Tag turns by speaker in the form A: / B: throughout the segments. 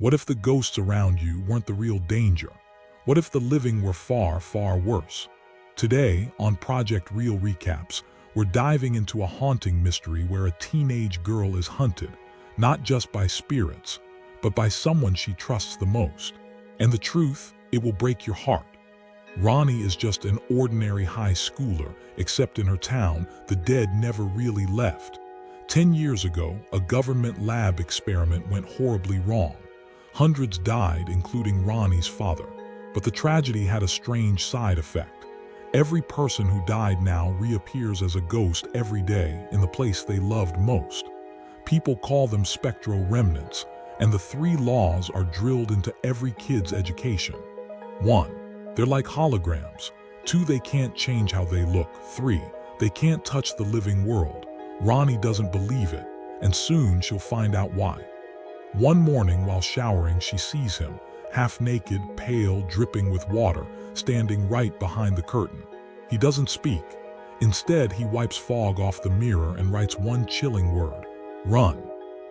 A: What if the ghosts around you weren't the real danger? What if the living were far, far worse? Today, on Project Real Recaps, we're diving into a haunting mystery where a teenage girl is hunted, not just by spirits, but by someone she trusts the most. And the truth, it will break your heart. Ronnie is just an ordinary high schooler, except in her town, the dead never really left. 10 years ago, a government lab experiment went horribly wrong. Hundreds died, including Ronnie's father. But the tragedy had a strange side effect. Every person who died now reappears as a ghost every day in the place they loved most. People call them spectro remnants, and the 3 laws are drilled into every kid's education. 1. They're like holograms. 2. They can't change how they look. 3. They can't touch the living world. Ronnie doesn't believe it, and soon she'll find out why. One morning while showering, she sees him, half-naked, pale, dripping with water, standing right behind the curtain. He doesn't speak. Instead, he wipes fog off the mirror and writes one chilling word: run.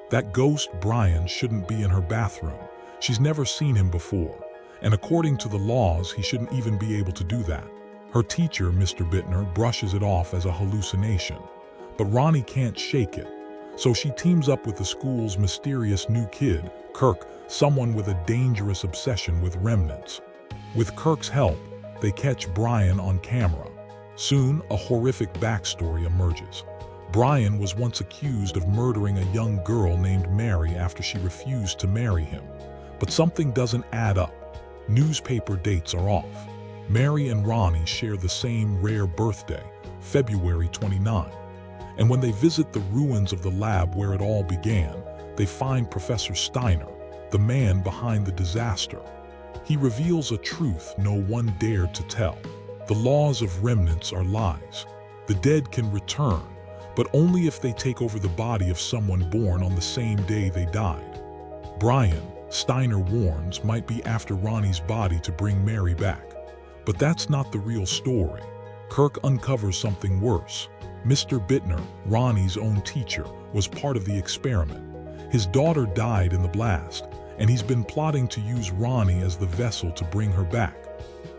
A: That ghost, Brian, shouldn't be in her bathroom. She's never seen him before, and according to the laws, he shouldn't even be able to do that. Her teacher, Mr. Bittner, brushes it off as a hallucination. But Ronnie can't shake it, so she teams up with the school's mysterious new kid, Kirk, someone with a dangerous obsession with remnants. With Kirk's help, they catch Brian on camera. Soon, a horrific backstory emerges. Brian was once accused of murdering a young girl named Mary after she refused to marry him. But something doesn't add up. Newspaper dates are off. Mary and Ronnie share the same rare birthday, February 29. And when they visit the ruins of the lab where it all began, they find Professor Steiner, the man behind the disaster. He reveals a truth no one dared to tell. The laws of remnants are lies. The dead can return, but only if they take over the body of someone born on the same day they died. Brian, Steiner warns, might be after Ronnie's body to bring Mary back. But that's not the real story. Kirk uncovers something worse. Mr. Bittner, Ronnie's own teacher, was part of the experiment. His daughter died in the blast, and he's been plotting to use Ronnie as the vessel to bring her back.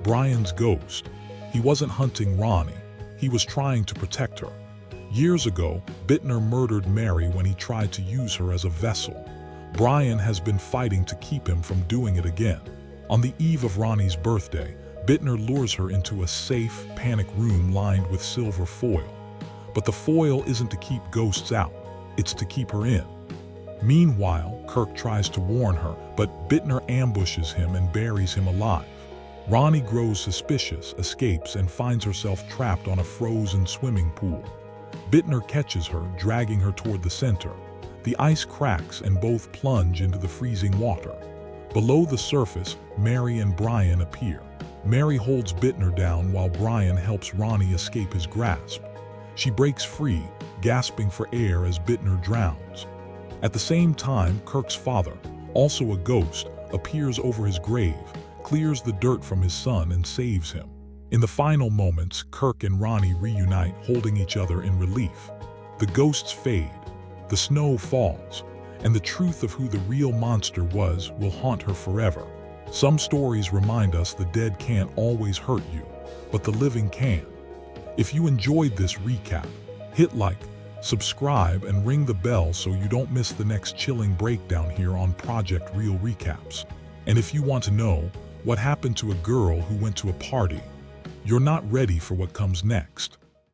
A: Brian's ghost. He wasn't hunting Ronnie. He was trying to protect her. Years ago, Bittner murdered Mary when he tried to use her as a vessel. Brian has been fighting to keep him from doing it again. On the eve of Ronnie's birthday, Bittner lures her into a safe, panic room lined with silver foil. But the foil isn't to keep ghosts out, it's to keep her in. Meanwhile, Kirk tries to warn her, but Bittner ambushes him and buries him alive. Ronnie grows suspicious, escapes, and finds herself trapped on a frozen swimming pool. Bittner catches her, dragging her toward the center. The ice cracks and both plunge into the freezing water. Below the surface, Mary and Brian appear. Mary holds Bittner down while Brian helps Ronnie escape his grasp. She breaks free, gasping for air as Bittner drowns. At the same time, Kirk's father, also a ghost, appears over his grave, clears the dirt from his son, and saves him. In the final moments, Kirk and Ronnie reunite, holding each other in relief. The ghosts fade, the snow falls, and the truth of who the real monster was will haunt her forever. Some stories remind us the dead can't always hurt you, but the living can. If you enjoyed this recap, hit like, subscribe, and ring the bell so you don't miss the next chilling breakdown here on Project Real Recaps. And if you want to know what happened to a girl who went to a party, you're not ready for what comes next.